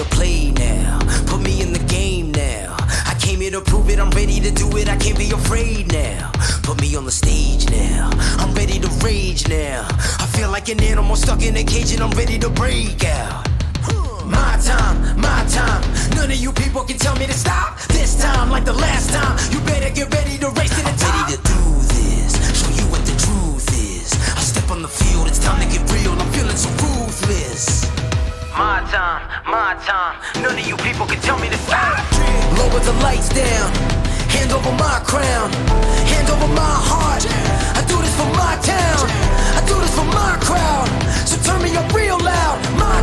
to play now. Put me in the game now. I came here to prove it, I'm ready to do it, I can't be afraid now. Put me on the stage now, I'm ready to rage now. I feel like an animal stuck in a cage and I'm ready to break out. My time, none of you people can tell me to stop. This time, like the last time, you better get ready to race to the top. I'm ready to do this, show you what the truth is. I step on the field, it's time to get real, I'm feeling so ruthless. My time, none of you people can tell me to stop. Lower the lights down, hand over my crown, hand over my heart. I do this for my town, I do this for my crowd. So turn me up real loud. My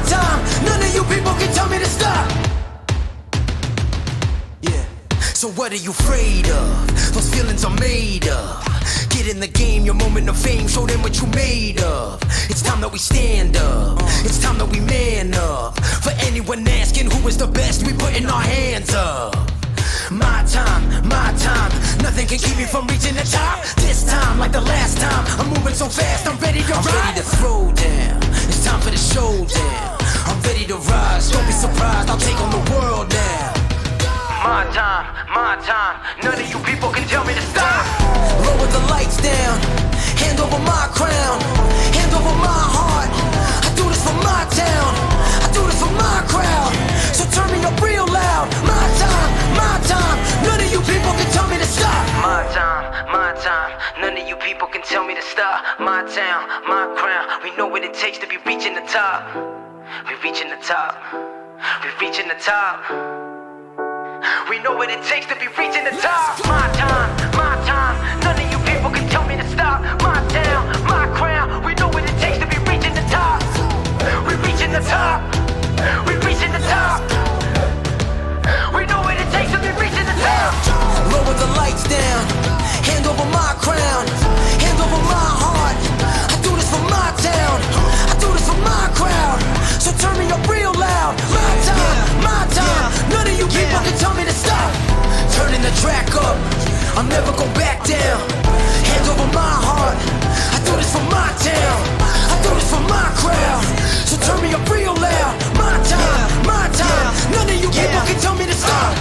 time, none of you people can tell me to stop. Yeah. So what are you afraid of? Those feelings are made of. Get in the game, your moment of fame, show them what you made of. It's time that we stand up, it's time that we man up. For anyone asking who is the best, we putting our hands up. My time, nothing can keep me from reaching the top. This time, like the last time, I'm moving so fast, I'm ready to ride. I'm ready to throw down, it's time for the showdown. I'm ready to rise, don't be surprised, I'll take on the world now. My time, none of you people can tell me to stop. Lower the lights down, hand over my crown, hand over my heart. I do this for my town, I do this for my crowd. So turn me up real loud. My time, none of you people can tell me to stop. My time, none of you people can tell me to stop. My town, my crown, we know what it takes to be reaching the top. We're reaching the top, we're reaching the top. We know what it takes to be reaching the top. My time, none of you people can tell me to stop. My town, my crown, we know what it takes to be reaching the top. We're reaching the top, we're reaching the top. We know what it takes to be reaching the top. Lower the lights down, hand over my crown, hand over my heart. I do this for my town, I do this for my crowd. So turn me up real loud. My time, none of you people can tell me to stop. Turning the track up, I'll never go back down. Hand over my heart, I do this for my town, I do this for my crowd. So turn me up real loud. My time, none of you people can tell me to stop.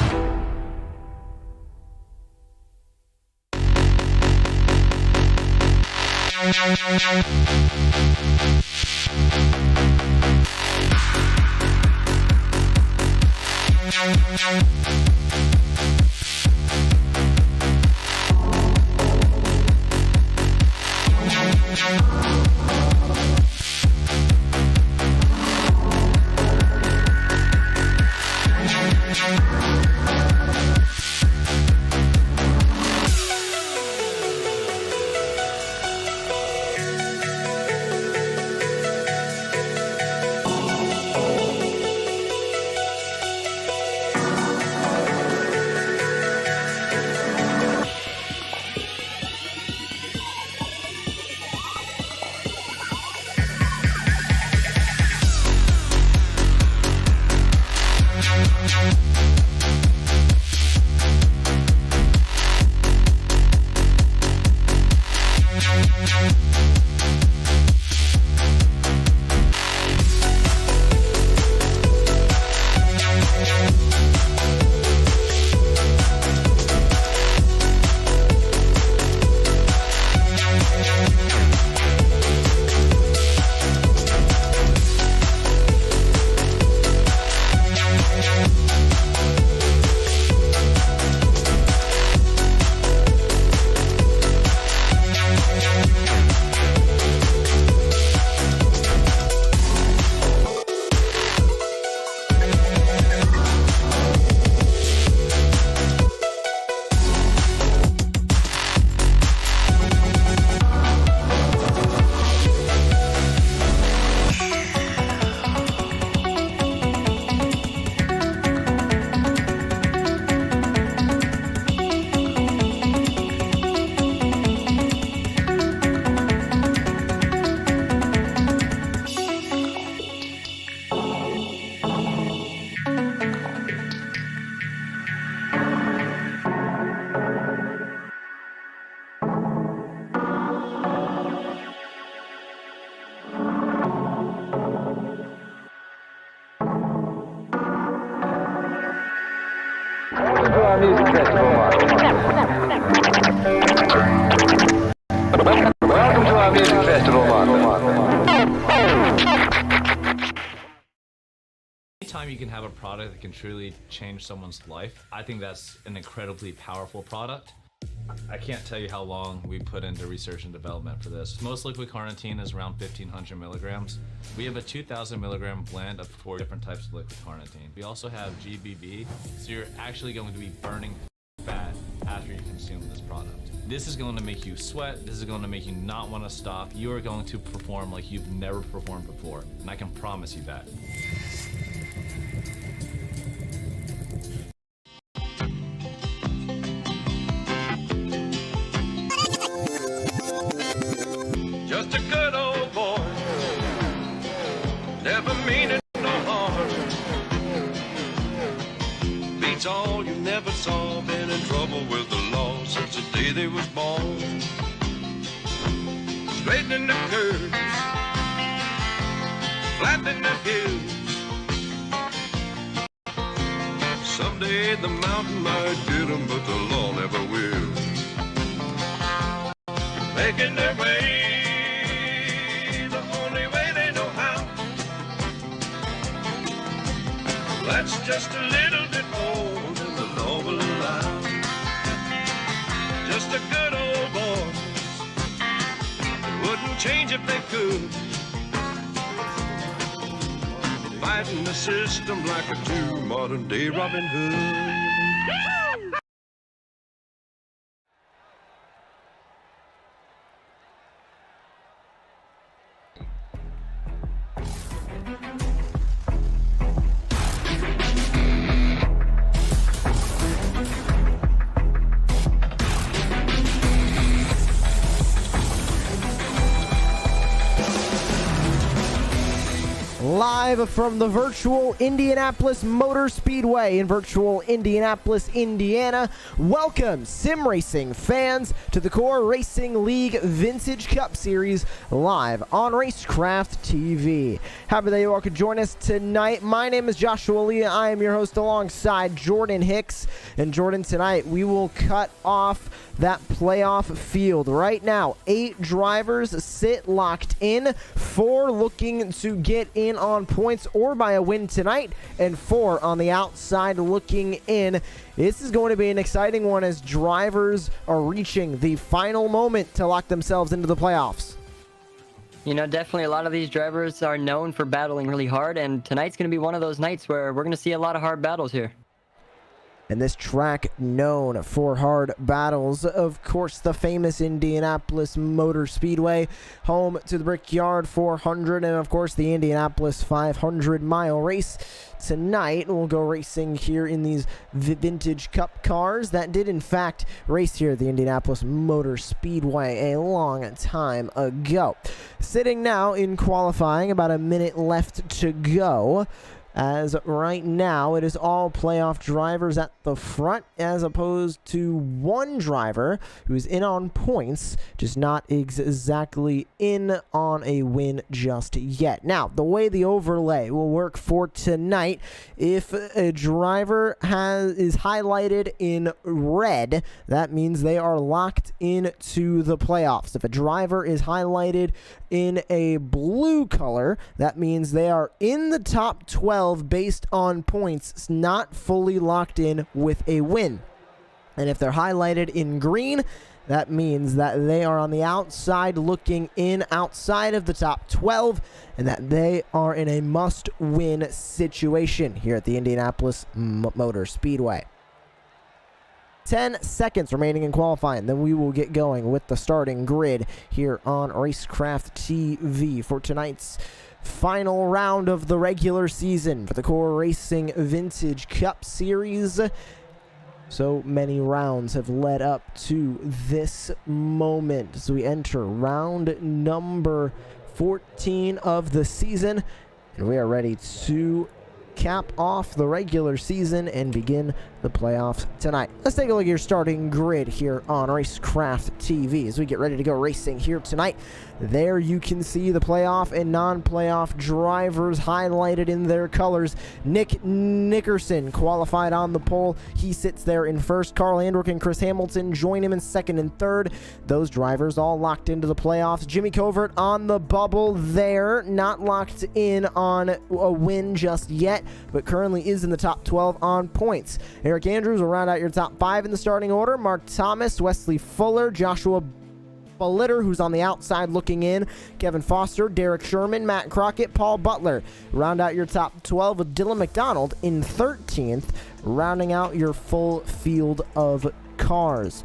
our music festival market. Welcome to our music festival market. Anytime you can have a product that can truly change someone's life, I think that's an incredibly powerful product. I can't tell you how long we put into research and development for this. Most liquid carnitine is around 1,500 milligrams. We have a 2,000 milligram blend of 4 different types of liquid carnitine. We also have GBB, so you're actually going to be burning fat after you consume this product. This is going to make you sweat. This is going to make you not want to stop. You are going to perform like you've never performed before, and I can promise you that. Just a good old boy, never meaning no harm. Beats all you never saw, been in trouble with the law since the day they was born. Straightening the curves, flattening the hills. Someday the mountain might get 'em, but the law never will. Making their way that's just a little bit more than the law will allow. Just a good old boy, they wouldn't change if they could. Fighting the system like a true modern day Robin Hood. Live from the virtual Indianapolis Motor Speedway in virtual Indianapolis, Indiana. Welcome, sim racing fans, to the Core Racing League Vintage Cup Series live on Racecraft TV. Happy that you all could join us tonight. My name is Joshua Lee. I am your host alongside Jordan Hicks. And Jordan, tonight we will cut off that playoff field. Right now, 8 drivers sit locked in, 4 looking to get in on points or by a win tonight, and 4 on the outside looking in. This is going to be an exciting one as drivers are reaching the final moment to lock themselves into the playoffs. You know, definitely a lot of these drivers are known for battling really hard, and tonight's going to be one of those nights where we're going to see a lot of hard battles here. And this track known for hard battles, of course, the famous Indianapolis Motor Speedway, home to the Brickyard 400 and, of course, the Indianapolis 500-mile race. Tonight, we'll go racing here in these vintage cup cars that did, in fact, race here at the Indianapolis Motor Speedway a long time ago. Sitting now in qualifying, about a minute left to go. As right now, it is all playoff drivers at the front as opposed to one driver who's in on points, just not exactly in on a win just yet. Now, the way the overlay will work for tonight, if a driver is highlighted in red, that means they are locked into the playoffs. If a driver is highlighted in a blue color, that means they are in the top 12 based on points, not fully locked in with a win. And if they're highlighted in green, that means that they are on the outside looking in outside of the top 12 and that they are in a must-win situation here at the Indianapolis Motor Speedway. 10 seconds remaining in qualifying, then we will get going with the starting grid here on Racecraft TV for tonight's final round of the regular season for the Core Racing Vintage Cup Series. So many rounds have led up to this moment as we enter round number 14 of the season, and we are ready to cap off the regular season and begin the playoffs tonight. Let's take a look at your starting grid here on Racecraft TV as we get ready to go racing here tonight. There you can see the playoff and non-playoff drivers highlighted in their colors. Nick Nickerson qualified on the pole. He sits there in first. Carl Andrick and Chris Hamilton join him in second and third. Those drivers all locked into the playoffs. Jimmy Covert on the bubble there, not locked in on a win just yet, but currently is in the top 12 on points. Eric Andrews will round out your top 5 in the starting order. Mark Thomas, Wesley Fuller, Joshua Litter, who's on the outside looking in, Kevin Foster, Derek Sherman, Matt Crockett, Paul Butler. Round out your top 12 with Dylan McDonald in 13th, rounding out your full field of cars.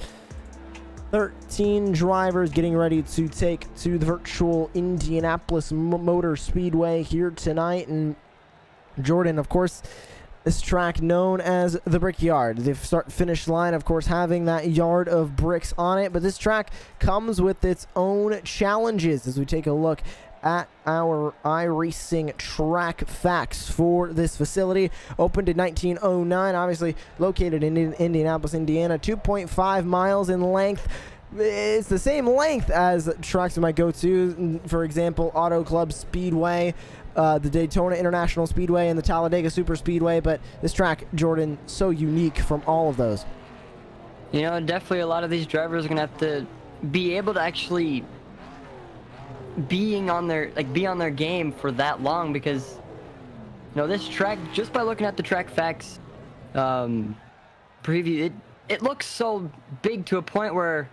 13 drivers getting ready to take to the virtual Indianapolis Motor Speedway here tonight. And Jordan, of course, this track known as the Brickyard. The start-finish line, of course, having that yard of bricks on it. But this track comes with its own challenges as we take a look at our iRacing track facts for this facility. Opened in 1909, obviously located in Indianapolis, Indiana. 2.5 miles in length. It's the same length as tracks you might go to, for example, Auto Club Speedway, the Daytona International Speedway, and the Talladega Super Speedway. But this track, Jordan, so unique from all of those. You know, definitely a lot of these drivers are gonna have to be able to actually be on their game for that long, because you know, this track, just by looking at the track facts preview, it looks so big to a point where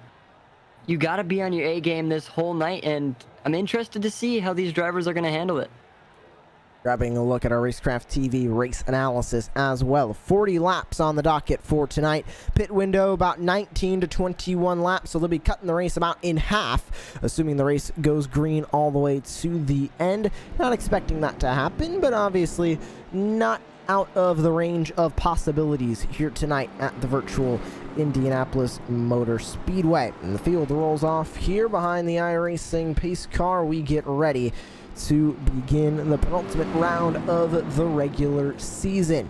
you got to be on your A game this whole night, and I'm interested to see how these drivers are going to handle it. Grabbing a look at our Racecraft TV race analysis as well. 40 laps on the docket for tonight. Pit window about 19 to 21 laps, so they'll be cutting the race about in half, assuming the race goes green all the way to the end. Not expecting that to happen, but obviously not out of the range of possibilities here tonight at the virtual Indianapolis Motor Speedway. And the field rolls off here behind the iRacing pace car. We get ready to begin the penultimate round of the regular season.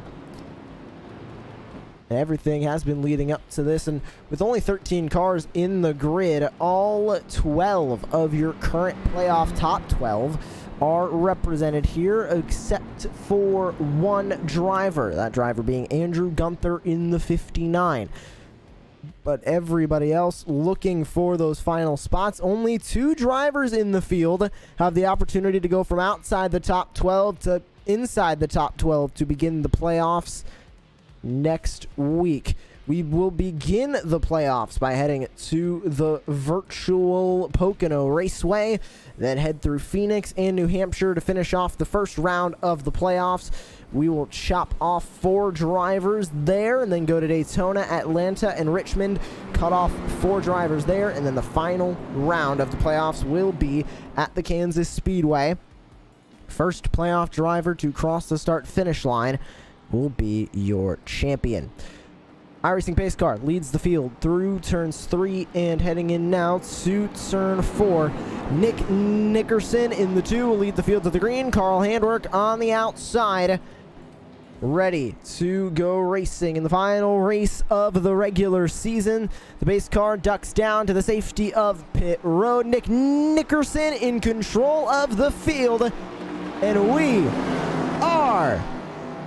Everything has been leading up to this, and with only 13 cars in the grid, all 12 of your current playoff top 12 are represented here, except for one driver, that driver being Andrew Gunther in the 59. But everybody else looking for those final spots. Only 2 drivers in the field have the opportunity to go from outside the top 12 to inside the top 12 to begin the playoffs next week. We will begin the playoffs by heading to the virtual Pocono Raceway, then head through Phoenix and New Hampshire to finish off the first round of the playoffs. We will chop off 4 drivers there and then go to Daytona, Atlanta, and Richmond, cut off 4 drivers there, and then the final round of the playoffs will be at the Kansas Speedway. First playoff driver to cross the start-finish line will be your champion. iRacing pace car leads the field through turns 3 and heading in now to turn 4. Nick Nickerson in the 2 will lead the field to the green. Carl Handwerk on the outside, ready to go racing in the final race of the regular season. The pace car ducks down to the safety of pit road. Nick Nickerson in control of the field, and we are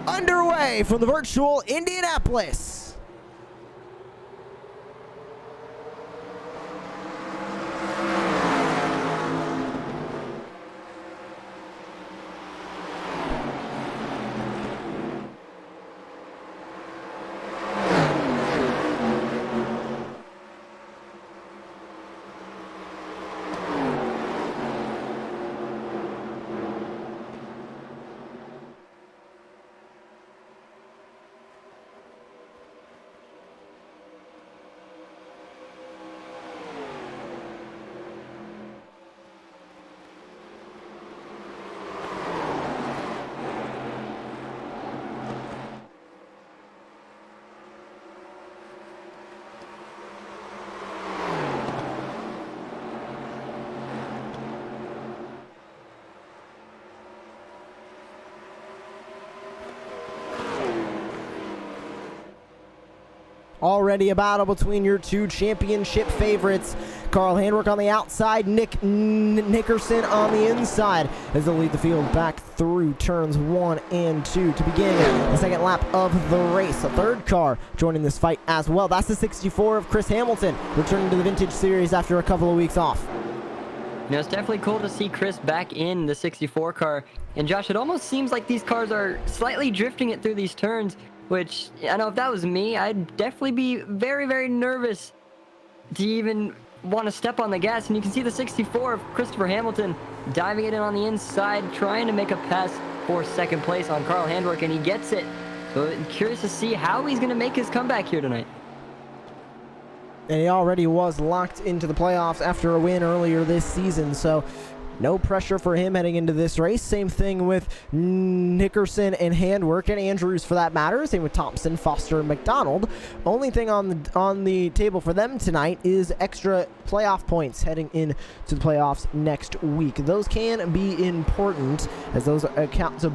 underway from the virtual Indianapolis. Already a battle between your two championship favorites. Carl Handwerk on the outside, Nick Nickerson on the inside as they lead the field back through turns 1 and 2 to begin the second lap of the race. A third car joining this fight as well. That's the 64 of Chris Hamilton, returning to the Vintage Series after a couple of weeks off. You know, it's definitely cool to see Chris back in the 64 car. And Josh, it almost seems like these cars are slightly drifting it through these turns, which, I know if that was me, I'd definitely be very, very nervous to even want to step on the gas. And you can see the 64 of Christopher Hamilton diving it in on the inside, trying to make a pass for second place on Carl Handwerk, and he gets it. So I'm curious to see how he's going to make his comeback here tonight. And he already was locked into the playoffs after a win earlier this season, so no pressure for him heading into this race. Same thing with Nickerson and Handwerk, and Andrews for that matter. Same with Thompson, Foster, and McDonald. Only thing on the table for them tonight is extra playoff points heading into the playoffs next week. Those can be important as those account to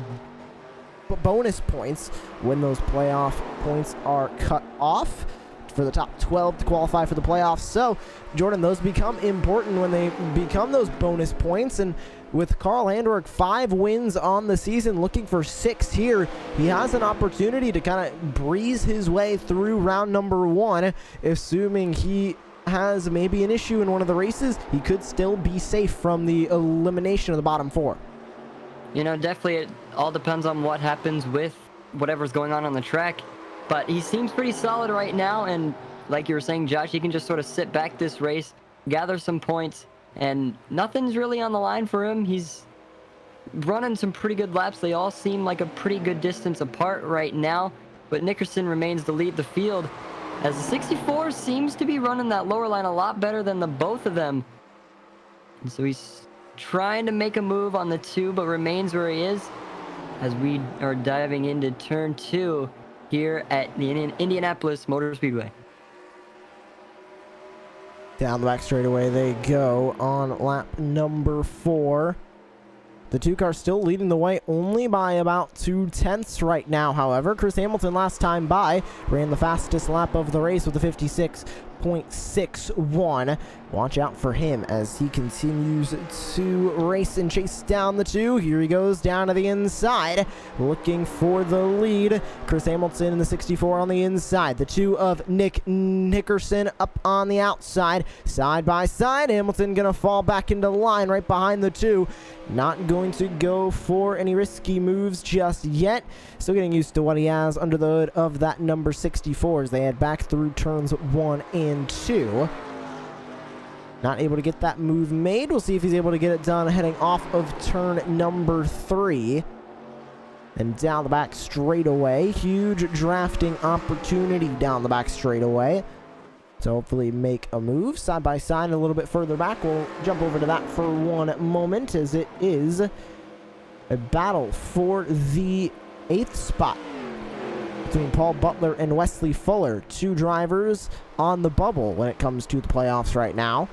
bonus points when those playoff points are cut off for the top 12 to qualify for the playoffs. So, Jordan, those become important when they become those bonus points. And with Carl Handwerk 5 wins on the season, looking for 6 here, he has an opportunity to kind of breeze his way through round number 1. Assuming he has maybe an issue in one of the races, he could still be safe from the elimination of the bottom 4. You know, definitely it all depends on what happens with whatever's going on the track. But he seems pretty solid right now, and like you were saying, Josh, he can just sort of sit back this race, gather some points, and nothing's really on the line for him. He's running some pretty good laps. They all seem like a pretty good distance apart right now, but Nickerson remains to lead the field, as the 64 seems to be running that lower line a lot better than the both of them. And so he's trying to make a move on the 2, but remains where he is as we are diving into turn 2 here at the Indianapolis Motor Speedway. Down the back straightaway they go on lap number 4. The 2 cars still leading the way only by about 2/10 right now. However, Chris Hamilton last time by ran the fastest lap of the race with a 56.61. Watch out for him as he continues to race and chase down the 2. Here he goes down to the inside, looking for the lead. Chris Hamilton in the 64 on the inside. The 2 of Nick Nickerson up on the outside. Side by side, Hamilton going to fall back into line right behind the 2. Not going to go for any risky moves just yet. Still getting used to what he has under the hood of that number 64 as they head back through turns 1 and 2. Not able to get that move made. We'll see if he's able to get it done heading off of turn number 3. And down the back straightaway. Huge drafting opportunity down the back straightaway to hopefully make a move. Side by side a little bit further back. We'll jump over to that for one moment as it is a battle for the 8th spot between Paul Butler and Wesley Fuller. 2 drivers on the bubble when it comes to the playoffs right now.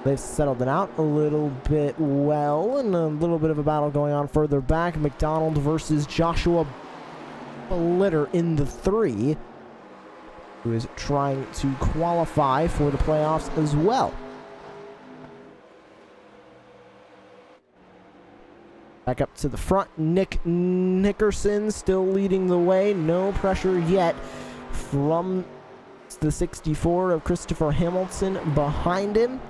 They've settled it out a little bit well, and a little bit of a battle going on further back. McDonald versus Joshua Blitter in the 3, who is trying to qualify for the playoffs as well. Back up to the front, Nick Nickerson still leading the way. No pressure yet from the 64 of Christopher Hamilton behind him.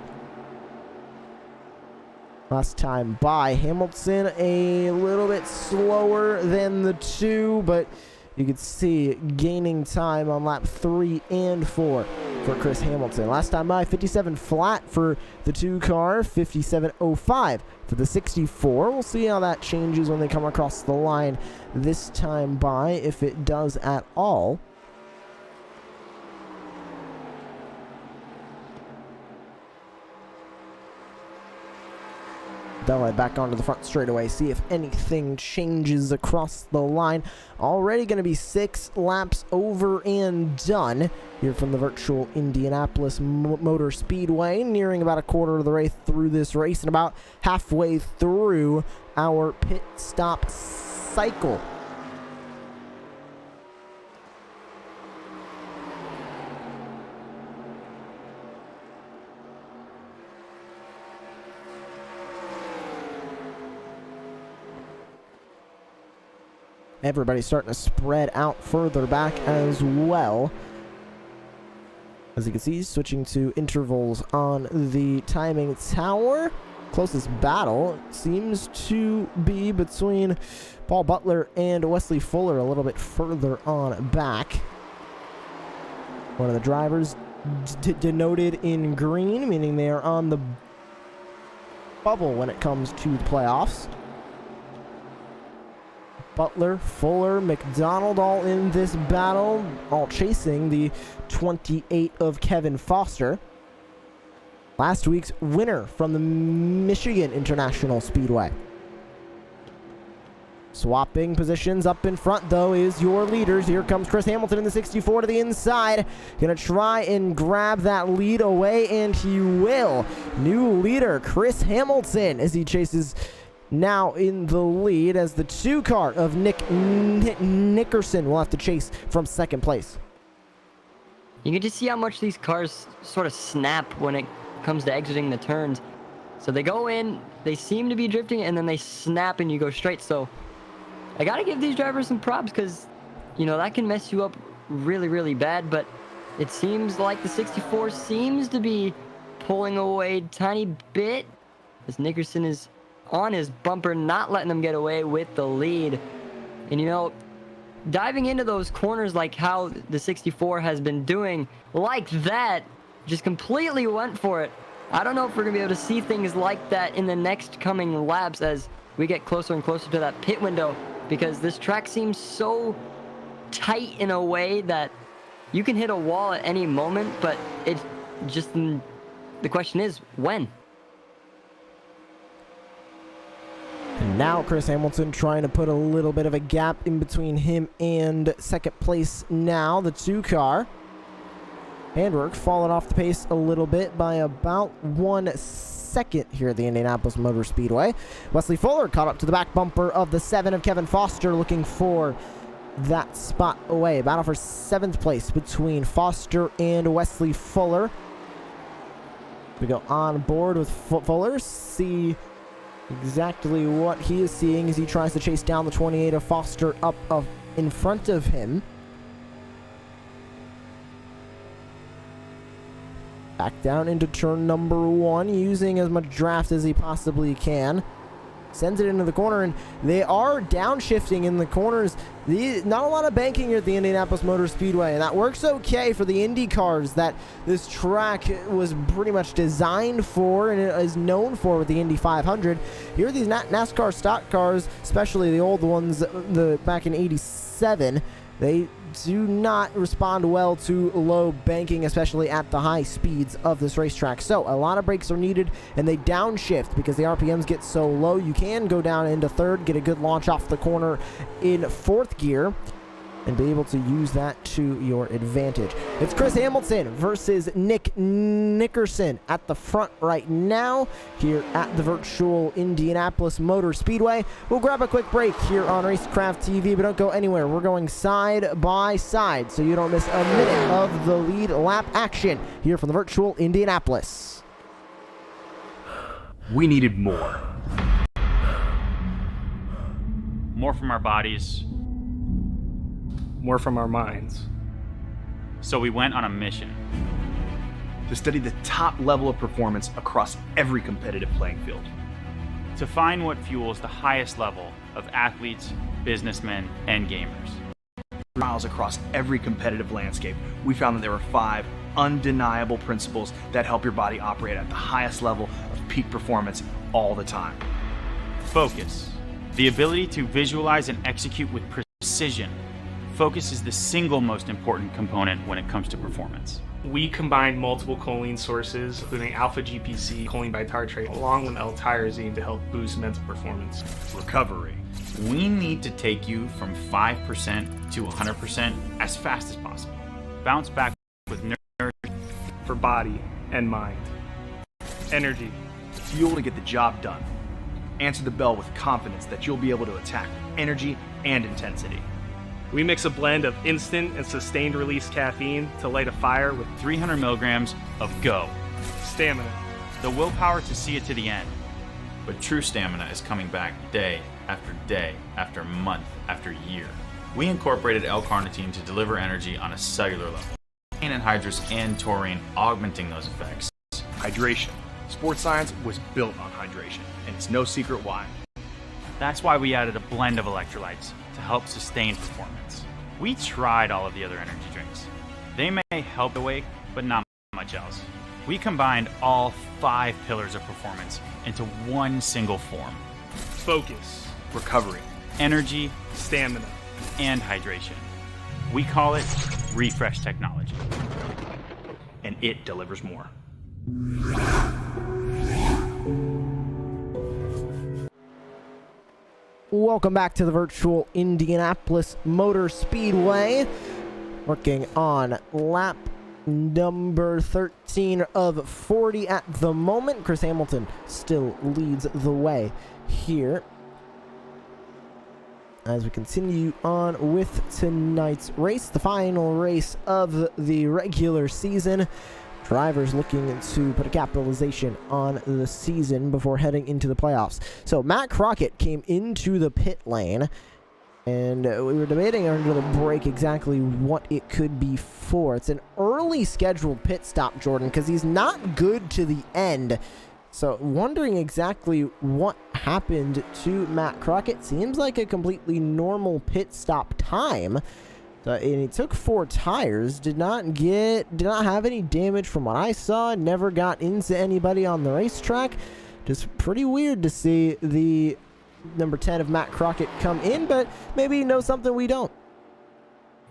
Last time by, Hamilton a little bit slower than the 2, but you can see gaining time on lap 3 and 4 for Chris Hamilton. Last time by, 57 flat for the 2 car, 57.05 for the 64. We'll see how that changes when they come across the line this time by, if it does at all. They'll head back onto the front straightaway, see if anything changes across the line. Already going to be 6 laps over and done here from the virtual Indianapolis Motor Speedway. Nearing about a quarter of the way through this race and about halfway through our pit stop cycle. Everybody's starting to spread out further back as well. As you can see, switching to intervals on the timing tower. Closest battle seems to be between Paul Butler and Wesley Fuller, a little bit further on back. One of the drivers denoted in green, meaning they are on the bubble when it comes to the playoffs. Butler, Fuller, McDonald all in this battle, all chasing the 28 of Kevin Foster. Last week's winner from the Michigan International Speedway. Swapping positions up in front, though, is your leaders. Here comes Chris Hamilton in the 64 to the inside. Gonna try and grab that lead away, and he will. New leader, Chris Hamilton, as he chases now in the lead, as the 2 car of Nick Nickerson will have to chase from second place. You can just see how much these cars sort of snap when it comes to exiting the turns. So they go in, they seem to be drifting, and then they snap and you go straight. So I gotta give these drivers some props, because you know that can mess you up really, really bad. But it seems like the 64 seems to be pulling away a tiny bit, as Nickerson is on his bumper, not letting them get away with the lead. And you know, diving into those corners like how the 64 has been doing, like that, just completely went for it. I don't know if we're gonna be able to see things like that in the next coming laps as we get closer and closer to that pit window, because this track seems so tight in a way that you can hit a wall at any moment, but it's just, the question is when. And now Chris Hamilton trying to put a little bit of a gap in between him and second place now, the 2 car. Handwork falling off the pace a little bit by about 1 second here at the Indianapolis Motor Speedway. Wesley Fuller caught up to the back bumper of the 7 of Kevin Foster, looking for that spot away. Battle for 7th place between Foster and Wesley Fuller. We go on board with Fuller, see exactly what he is seeing as he tries to chase down the 28 of Foster up in front of him. Back down into turn number 1, using as much draft as he possibly can. Sends it into the corner, and they are downshifting in the corners. Not a lot of banking here at the Indianapolis Motor Speedway, and that works okay for the Indy cars that this track was pretty much designed for and is known for with the Indy 500. Here are these NASCAR stock cars, especially the old ones back in '87. They do not respond well to low banking, especially at the high speeds of this racetrack. So a lot of brakes are needed, and they downshift because the RPMs get so low. You can go down into 3rd, get a good launch off the corner in 4th gear, and be able to use that to your advantage. It's Chris Hamilton versus Nick Nickerson at the front right now here at the virtual Indianapolis Motor Speedway. We'll grab a quick break here on Racecraft TV, but don't go anywhere. We're going side by side so you don't miss a minute of the lead lap action here from the virtual Indianapolis. We needed more. More from our bodies. More from our minds. So we went on a mission. To study the top level of performance across every competitive playing field. To find what fuels the highest level of athletes, businessmen, and gamers. Miles across every competitive landscape, we found that there were 5 undeniable principles that help your body operate at the highest level of peak performance all the time. Focus. The ability to visualize and execute with precision. Focus is the single most important component when it comes to performance. We combined multiple choline sources, including alpha GPC, choline bitartrate, along with L-tyrosine to help boost mental performance. Recovery. We need to take you from 5% to 100% as fast as possible. Bounce back with nourishment For body and mind. Energy. Fuel to get the job done. Answer the bell with confidence that you'll be able to attack energy and intensity. We mix a blend of instant and sustained release caffeine to light a fire with 300 milligrams of GO. stamina. The willpower to see it to the end. But true stamina is coming back day after day, after month, after year. We incorporated L-carnitine to deliver energy on a cellular level. Anhydrous and taurine augmenting those effects. Hydration. Sports science was built on hydration, and it's no secret why. That's why we added a blend of electrolytes to help sustain performance. We tried all of the other energy drinks. They may help the wake, but not much else. We combined all 5 pillars of performance into one single form. Focus, Recovery. Energy stamina. and hydration. We call it Refresh Technology. And it delivers more. Welcome back to the virtual Indianapolis Motor Speedway. Working on lap number 13 of 40 at the moment. Chris Hamilton still leads the way here as we continue on with tonight's race, the final race of the regular season. Drivers looking to put a capitalization on the season before heading into the playoffs. So Matt Crockett came into the pit lane, and we were debating under the break exactly what it could be for. It's an early scheduled pit stop, Jordan, because he's not good to the end. So wondering exactly what happened to Matt Crockett. Seems like a completely normal pit stop time. And he took 4 tires, did not have any damage from what I saw, never got into anybody on the racetrack. Just pretty weird to see the number 10 of Matt Crockett come in, but maybe he knows something we don't.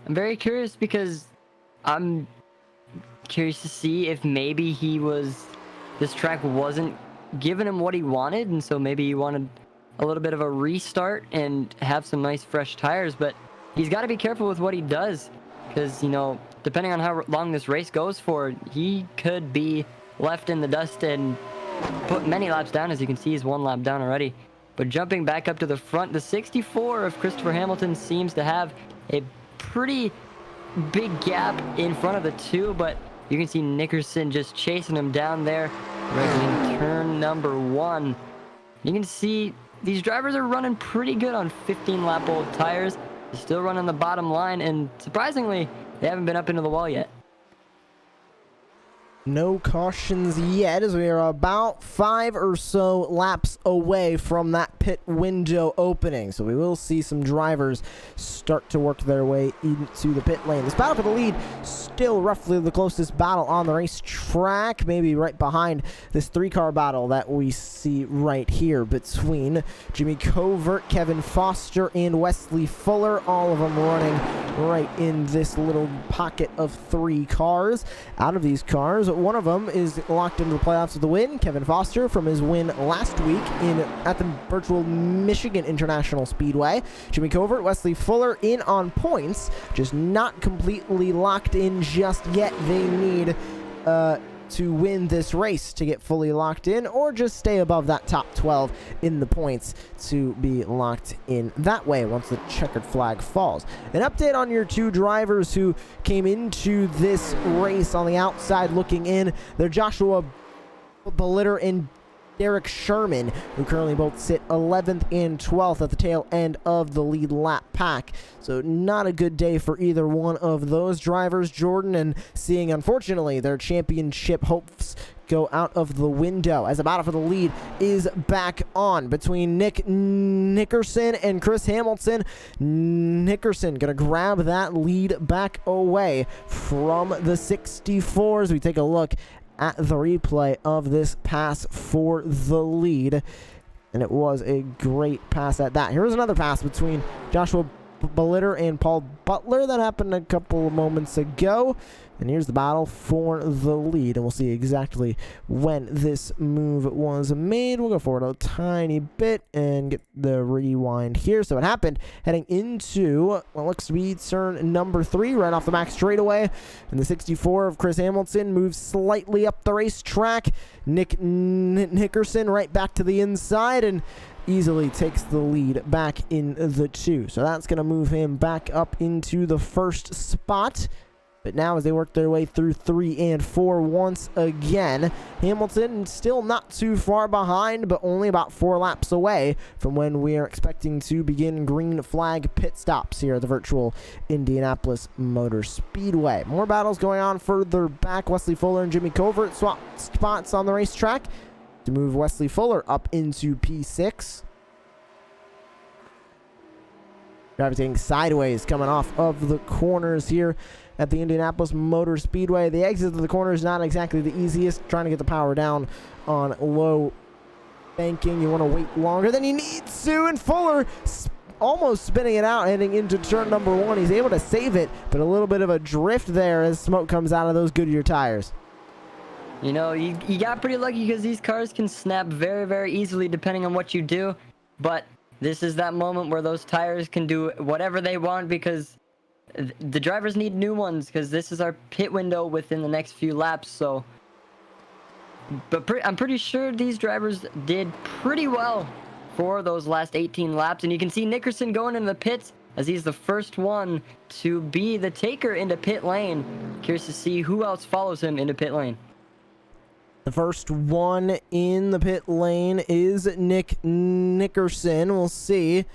I'm very curious because I'm curious to see if maybe this track wasn't giving him what he wanted, and so maybe he wanted a little bit of a restart and have some nice fresh tires, but he's got to be careful with what he does because, you know, depending on how long this race goes for, he could be left in the dust and put many laps down. As you can see, he's 1 lap down already. But jumping back up to the front, the 64 of Christopher Hamilton seems to have a pretty big gap in front of the 2, but you can see Nickerson just chasing him down there right in turn number 1. You can see these drivers are running pretty good on 15-lap-old tires. They're still running the bottom line, and surprisingly, they haven't been up into the wall yet. No cautions yet, as we are about 5 or so laps away from that pit window opening. So we will see some drivers start to work their way into the pit lane. This battle for the lead, still roughly the closest battle on the racetrack, maybe right behind this 3-car battle that we see right here between Jimmy Covert, Kevin Foster, and Wesley Fuller. All of them running right in this little pocket of 3 cars. Out of these cars, one of them is locked into the playoffs with the win. Kevin Foster from his win last week at the virtual Michigan International Speedway. Jimmy Covert, Wesley Fuller in on points, just not completely locked in just yet. They need to win this race to get fully locked in, or just stay above that top 12 in the points to be locked in that way once the checkered flag falls. An update on your 2 drivers who came into this race on the outside looking in. They're Joshua Bellitter and Derek Sherman, who currently both sit 11th and 12th at the tail end of the lead lap pack. So not a good day for either one of those drivers, Jordan, and seeing, unfortunately, their championship hopes go out of the window as the battle for the lead is back on between Nick Nickerson and Chris Hamilton. Nickerson gonna grab that lead back away from the 64s. We take a look at the replay of this pass for the lead, and it was a great pass at that. Here's another pass between Joshua Bellitter and Paul Butler that happened a couple of moments ago, and here's the battle for the lead, and we'll see exactly when this move was made. We'll go forward a tiny bit and get the rewind here. So it happened heading into what looks to be turn number 3 right off the back straightaway, and the 64 of Chris Hamilton moves slightly up the racetrack. Nick Nickerson right back to the inside and easily takes the lead back in the 2. So that's going to move him back up into the 1st spot. But now as they work their way through 3 and 4 once again, Hamilton still not too far behind, but only about 4 laps away from when we are expecting to begin green flag pit stops here at the virtual Indianapolis Motor Speedway. More battles going on further back. Wesley Fuller and Jimmy Covert swap spots on the racetrack to move Wesley Fuller up into P6. Gravitating sideways coming off of the corners here at the Indianapolis Motor Speedway. The exit of the corner is not exactly the easiest. Trying to get the power down on low banking. You want to wait longer than you need to. And Fuller almost spinning it out, heading into turn number 1. He's able to save it, but a little bit of a drift there as smoke comes out of those Goodyear tires. You know, you got pretty lucky because these cars can snap very, very easily depending on what you do. But this is that moment where those tires can do whatever they want because the drivers need new ones because this is our pit window within the next few laps. So, but I'm pretty sure these drivers did pretty well for those last 18 laps. And you can see Nickerson going into the pits as he's the first one to be the taker into pit lane. Curious to see who else follows him into pit lane. The first one in the pit lane is Nick Nickerson. We'll see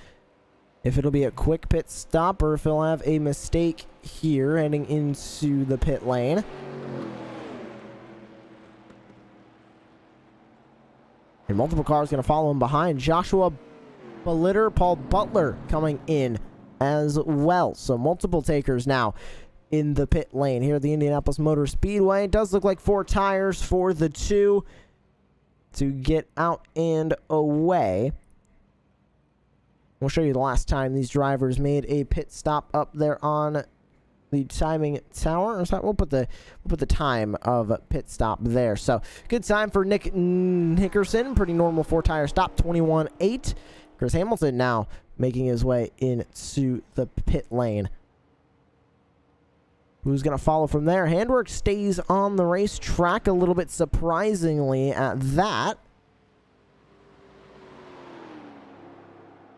if it'll be a quick pit stop or if he'll have a mistake here heading into the pit lane. And multiple cars going to follow him behind. Joshua Bolitter, Paul Butler coming in as well. So multiple takers now in the pit lane here at the Indianapolis Motor Speedway. It does look like 4 tires for the 2 to get out and away. We'll show you the last time these drivers made a pit stop up there on the timing tower. We'll put the time of pit stop there. So good time for Nick Nickerson. Pretty normal 4-tire stop, 21.8. Chris Hamilton now making his way into the pit lane. Who's going to follow from there? Handwork stays on the racetrack a little bit surprisingly at that.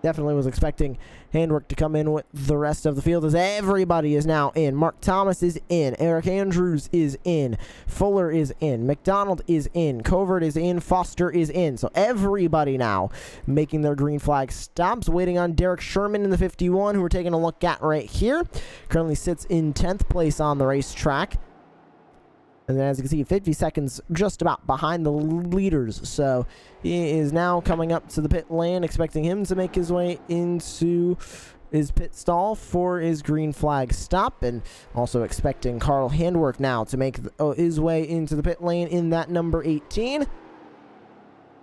Definitely was expecting Handwork to come in with the rest of the field as everybody is now in. Mark Thomas is in. Eric Andrews is in. Fuller is in. McDonald is in. Covert is in. Foster is in. So everybody now making their green flag stops. Waiting on Derek Sherman in the 51, who we're taking a look at right here. Currently sits in 10th place on the racetrack. And then as you can see, 50 seconds just about behind the leaders. So he is now coming up to the pit lane, expecting him to make his way into his pit stall for his green flag stop. And also expecting Carl Handwork now to make his way into the pit lane in that number 18.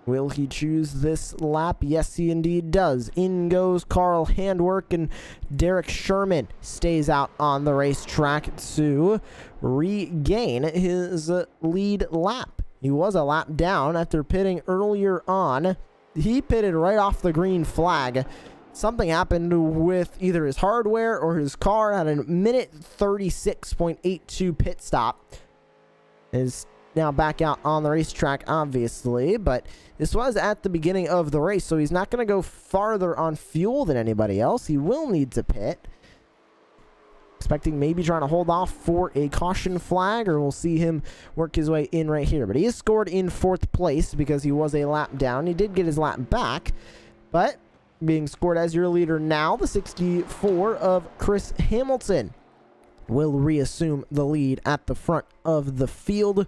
Will he choose this lap? Yes, he indeed does. In goes Carl Handwork, and Derek Sherman stays out on the racetrack to regain his lead lap. He was a lap down after pitting earlier on. He pitted right off the green flag. Something happened with either his hardware or his car at a minute 36.82 pit stop. Is now back out on the racetrack, obviously, but this was at the beginning of the race, so he's not going to go farther on fuel than anybody else. He will need to pit. Expecting maybe trying to hold off for a caution flag, or we'll see him work his way in right here. But he is scored in 4th place because he was a lap down. He did get his lap back, but being scored as your leader now, the 64 of Chris Hamilton will reassume the lead at the front of the field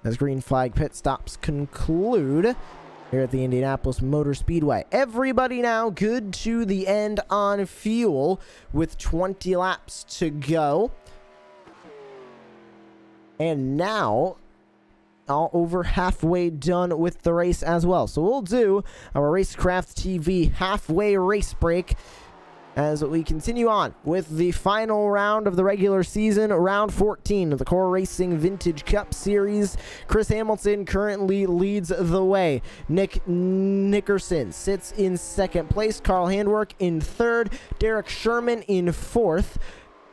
as green flag pit stops conclude here at the Indianapolis Motor Speedway. Everybody now good to the end on fuel with 20 laps to go. And now all over halfway done with the race as well. So we'll do our Racecraft TV halfway race break as we continue on with the final round of the regular season, round 14 of the Core Racing Vintage Cup Series. Chris Hamilton currently leads the way. Nick Nickerson sits in 2nd place. Carl Handwork in 3rd. Derek Sherman in 4th,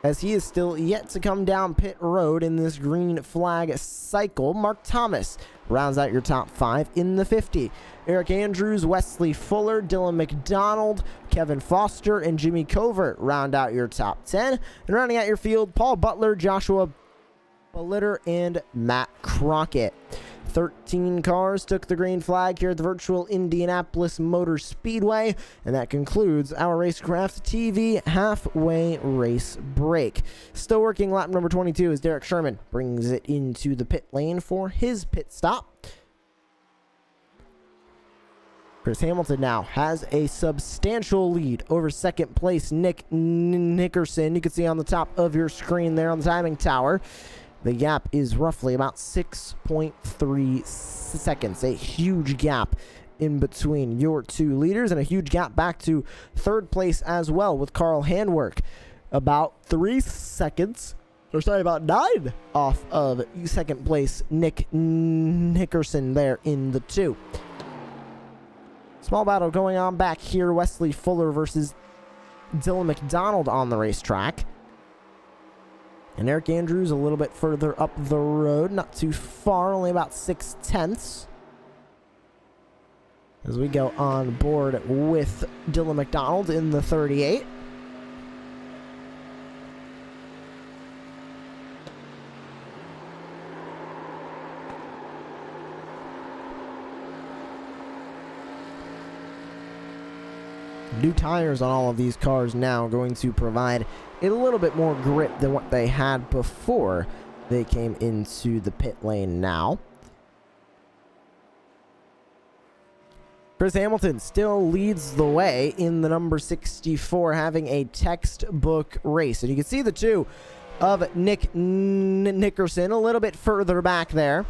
as he is still yet to come down pit road in this green flag cycle. Mark Thomas rounds out your top 5 in the 50. Eric Andrews, Wesley Fuller, Dylan McDonald, Kevin Foster, and Jimmy Covert round out your top 10. And rounding out your field, Paul Butler, Joshua Bolitter and Matt Crockett. 13 cars took the green flag here at the virtual Indianapolis Motor Speedway, and that concludes our Racecraft TV halfway race break. Still working lap number 22 as Derek Sherman brings it into the pit lane for his pit stop. Chris Hamilton now has a substantial lead over second place Nick Nickerson. You can see on the top of your screen there on the timing tower. The gap is roughly about 6.3 seconds. A huge gap in between your two leaders, and a huge gap back to third place as well with Carl Handwerk. About 3 seconds, or sorry, about 9 off of second place Nick Nickerson there in the 2. Small battle going on back here. Wesley Fuller versus Dylan McDonald on the racetrack. And Eric Andrews a little bit further up the road, not too far, only about 6/10. As we go on board with Dylan McDonald in the 38. New tires on all of these cars now going to provide a little bit more grip than what they had before they came into the pit lane now. Chris Hamilton still leads the way in the number 64, having a textbook race. And you can see the two of Nick Nickerson a little bit further back there.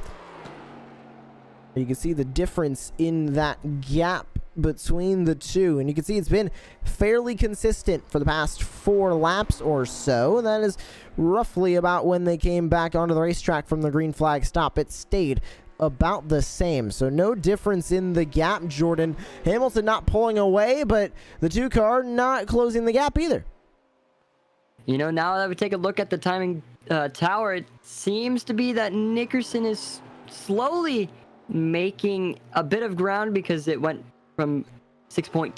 You can see the difference in that gap between the two, and you can see it's been fairly consistent for the past 4 laps or so. That is roughly about when they came back onto the racetrack from the green flag stop. It stayed about the same, so no difference in the gap, Jordan. Hamilton not pulling away, but the 2 car not closing the gap either. You know, now that we take a look at the timing tower, it seems to be that Nickerson is slowly making a bit of ground, because it went from 6.2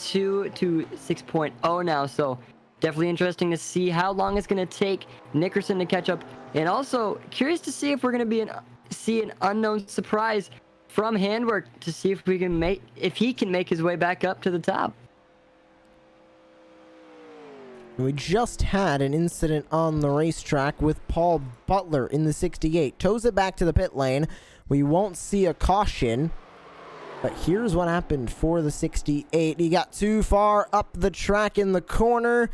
to 6.0 now. So definitely interesting to see how long it's going to take Nickerson to catch up, and also curious to see if we're going to see an unknown surprise from Handwerk to see if he can make his way back up to the top. We just had an incident on the racetrack with Paul Butler in the 68. Tows it back to the pit lane. We won't see a caution, but here's what happened for the 68. He got too far up the track in the corner,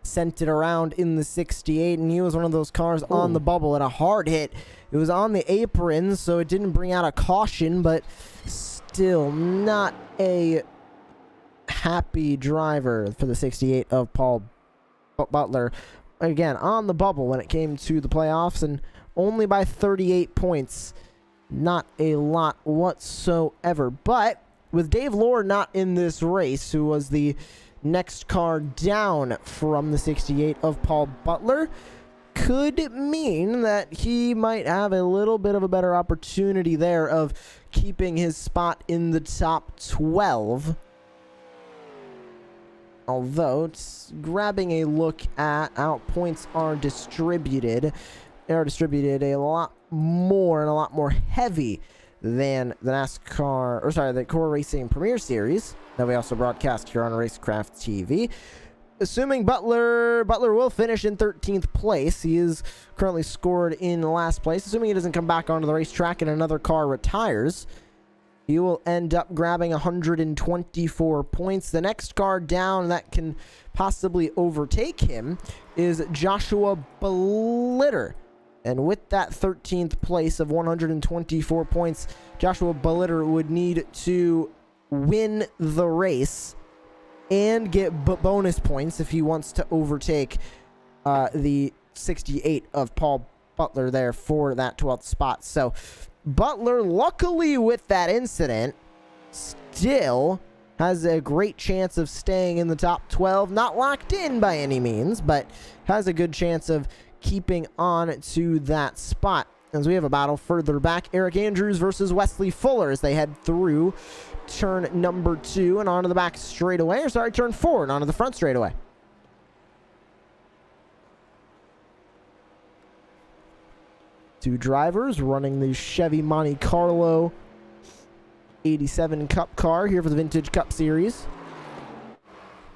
sent it around in the 68, and he was one of those cars on the bubble at a hard hit. It was on the apron, so it didn't bring out a caution, but still not a happy driver for the 68 of Paul Butler. Again, on the bubble when it came to the playoffs, and only by 38 points. Not a lot whatsoever. But with Dave Lohr not in this race, who was the next car down from the 68 of Paul Butler, could mean that he might have a little bit of a better opportunity there of keeping his spot in the top 12. Although, it's grabbing a look at how points are distributed, they are distributed a lot more and a lot more heavy than the the Core Racing Premier Series that we also broadcast here on Racecraft TV. Assuming Butler will finish in 13th place. He is currently scored in last place. Assuming he doesn't come back onto the racetrack and another car retires, he will end up grabbing 124 points. The next car down that can possibly overtake him is Joshua Bolitter. And with that 13th place of 124 points, Joshua Bolitter would need to win the race and get bonus points if he wants to overtake the 68 of Paul Butler there for that 12th spot. So Butler, luckily with that incident, still has a great chance of staying in the top 12. Not locked in by any means, but has a good chance of keeping on to that spot. As we have a battle further back, Eric Andrews versus Wesley Fuller as they head through turn number 2 and onto the back straightaway, or sorry, turn 4 and onto the front straightaway. Two drivers running the Chevy Monte Carlo 87 Cup car here for the Vintage Cup Series.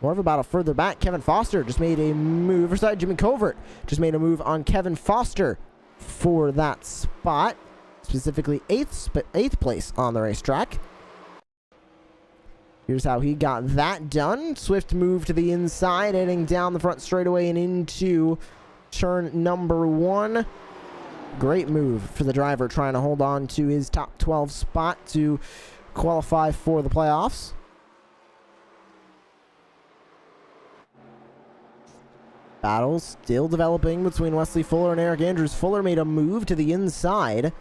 More of a battle further back. Kevin Foster just made a move. Or sorry, Jimmy Covert just made a move on Kevin Foster for that spot. Specifically, eighth place on the racetrack. Here's how he got that done. Swift move to the inside, heading down the front straightaway and into turn number 1. Great move for the driver, trying to hold on to his top 12 spot to qualify for the playoffs. Battle still developing between Wesley Fuller and Eric Andrews. Fuller made a move to the inside.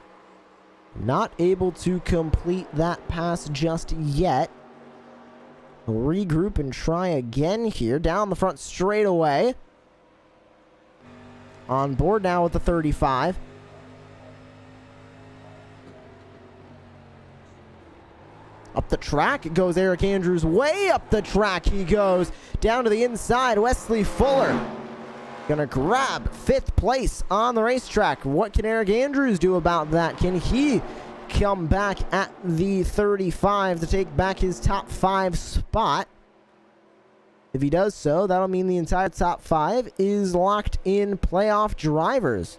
Not able to complete that pass just yet. We'll regroup and try again here. Down the front straightaway. On board now with the 35. Up the track goes Eric Andrews. Way up the track he goes. Down to the inside, Wesley Fuller. Gonna grab 5th place on the racetrack. What can Eric Andrews do about that? Can he come back at the 35 to take back his top 5 spot? If he does so, that'll mean the entire top 5 is locked in playoff drivers.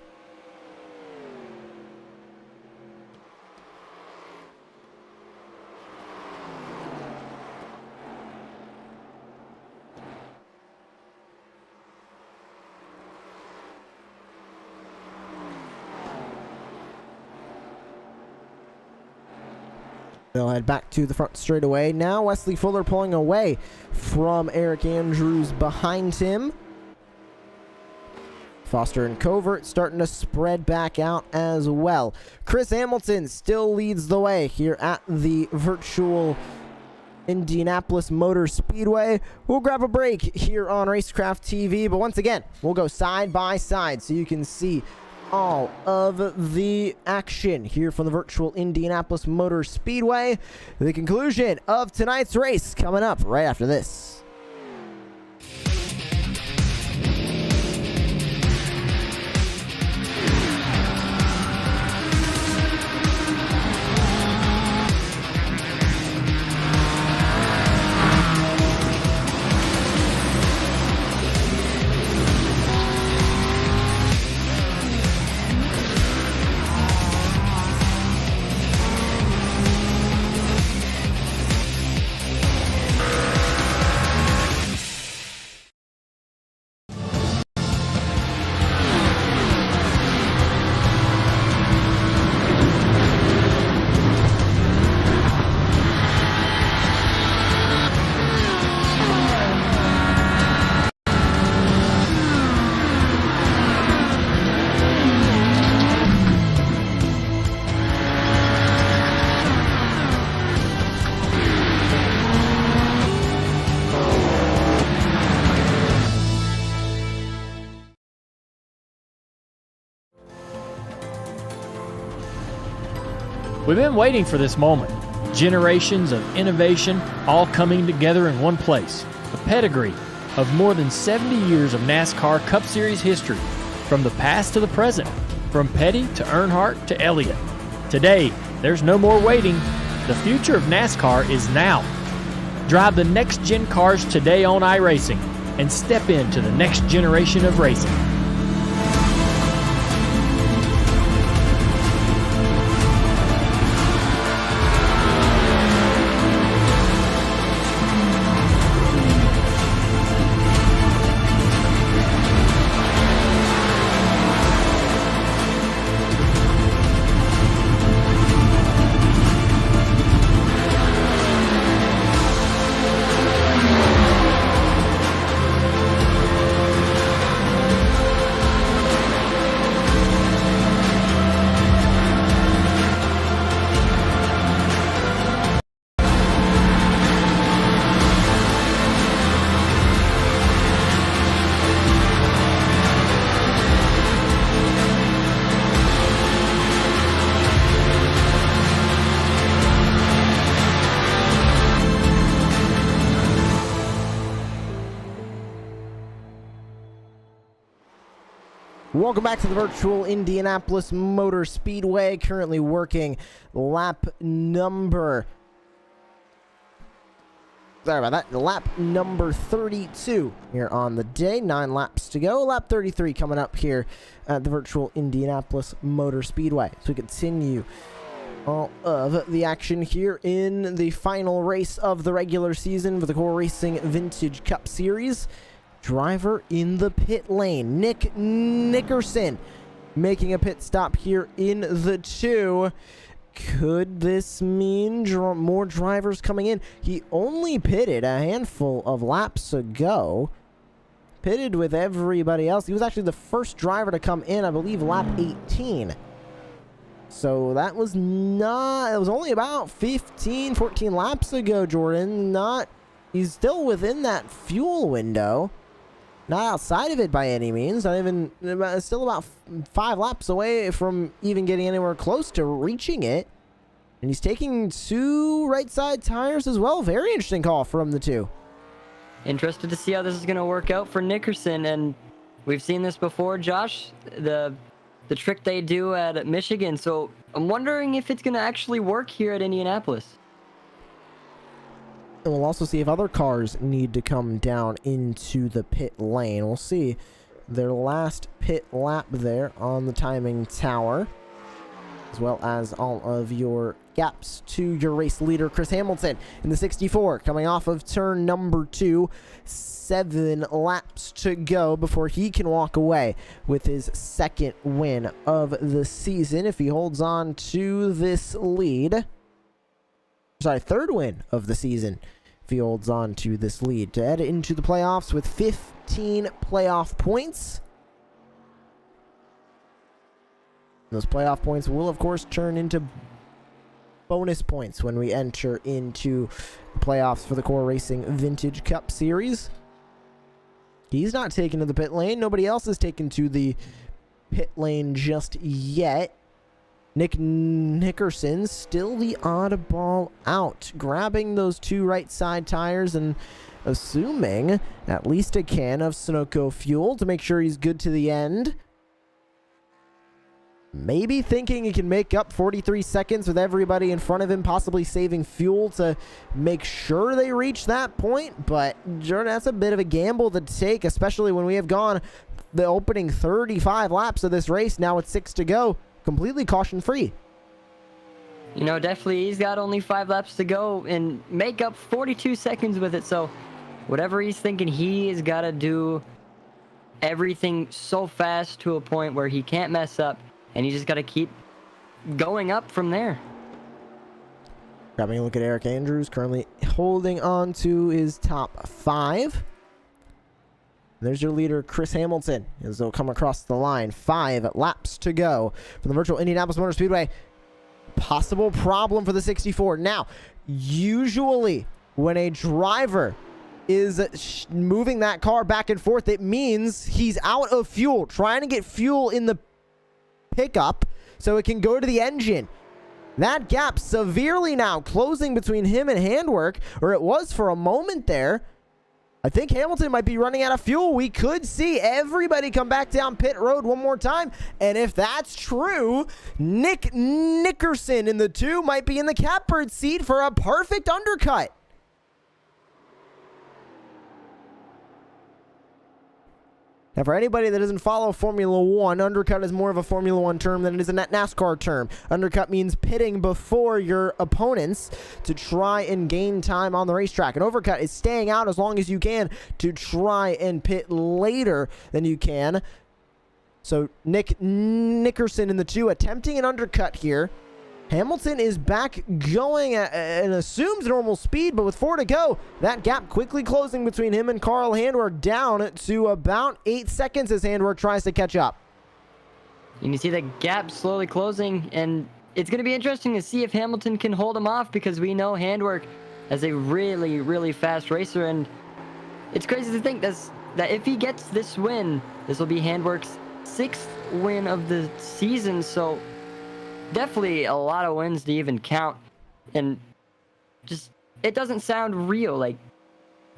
They'll head back to the front straightaway. Now Wesley Fuller pulling away from Eric Andrews behind him. Foster and Covert starting to spread back out as well. Chris Hamilton still leads the way here at the virtual Indianapolis Motor Speedway. We'll grab a break here on Racecraft TV, but once again, we'll go side by side so you can see all of the action here from the virtual Indianapolis Motor Speedway. The conclusion of tonight's race coming up right after this. We've been waiting for this moment. Generations of innovation all coming together in one place. A pedigree of more than 70 years of NASCAR Cup Series history, from the past to the present, from Petty to Earnhardt to Elliott. Today, there's no more waiting. The future of NASCAR is now. Drive the next-gen cars today on iRacing and step into the next generation of racing. Welcome back to the virtual Indianapolis Motor Speedway. Currently working lap number... Sorry about that. Lap number 32 here on the day. 9 laps to go. Lap 33 coming up here at the virtual Indianapolis Motor Speedway. So we continue all of the action here in the final race of the regular season for the Core Racing Vintage Cup Series. Driver in the pit lane, Nick Nickerson, making a pit stop here in the 2. Could this mean more drivers coming in? He only pitted a handful of laps ago. Pitted with everybody else. He was actually the first driver to come in, I believe, lap 18. So that was not... It was only about 14 laps ago, Jordan. He's still within that fuel window. Not outside of it by any means. Not even... Still about 5 laps away from even getting anywhere close to reaching it. And he's taking 2 right side tires as well. Very interesting call from the 2. Interested to see how this is going to work out for Nickerson. And we've seen this before, Josh. The trick they do at Michigan. So I'm wondering if it's going to actually work here at Indianapolis. And we'll also see if other cars need to come down into the pit lane. We'll see their last pit lap there on the timing tower, as well as all of your gaps to your race leader, Chris Hamilton, in the 64, coming off of turn number 2. 7 laps to go before he can walk away with his 2nd win of the season if he holds on to this lead. Sorry, 3rd win of the season if he holds on to this lead, to head into the playoffs with 15 playoff points. Those playoff points will, of course, turn into bonus points when we enter into the playoffs for the Core Racing Vintage Cup Series. He's not taken to the pit lane. Nobody else is taken to the pit lane just yet. Nick Nickerson, still the oddball out, grabbing those 2 right side tires and assuming at least a can of Sunoco fuel to make sure he's good to the end. Maybe thinking he can make up 43 seconds with everybody in front of him, possibly saving fuel to make sure they reach that point. But, Jordan, that's a bit of a gamble to take, especially when we have gone the opening 35 laps of this race. Now with 6 to go, completely caution-free. You know, definitely he's got only 5 laps to go and make up 42 seconds with it. So whatever he's thinking, he has got to do everything so fast to a point where he can't mess up. And you just got to keep going up from there. Grabbing a look at Eric Andrews, currently holding on to his top 5. There's your leader, Chris Hamilton, as they'll come across the line. 5 laps to go from the virtual Indianapolis Motor Speedway. Possible problem for the 64. Now, usually when a driver is moving that car back and forth, it means he's out of fuel, trying to get fuel in the pickup so it can go to the engine. That gap severely now closing between him and Handwork, or it was for a moment there. I think Hamilton might be running out of fuel. We could see everybody come back down pit road one more time, and if that's true, Nick Nickerson in the 2 might be in the catbird seat for a perfect undercut. Now, for anybody that doesn't follow Formula 1, undercut is more of a Formula 1 term than it is a NASCAR term. Undercut means pitting before your opponents to try and gain time on the racetrack. An overcut is staying out as long as you can to try and pit later than you can. So, Nick Nickerson in the 2 attempting an undercut here. Hamilton is back going at an assumed normal speed, but with 4 to go, that gap quickly closing between him and Carl Handwerk, down to about 8 seconds as Handwerk tries to catch up. You can see the gap slowly closing, and it's going to be interesting to see if Hamilton can hold him off, because we know Handwerk as a really, really fast racer, and it's crazy to think that if he gets this win, this will be Handwerk's 6th win of the season, so definitely a lot of wins to even count. And just, it doesn't sound real. Like,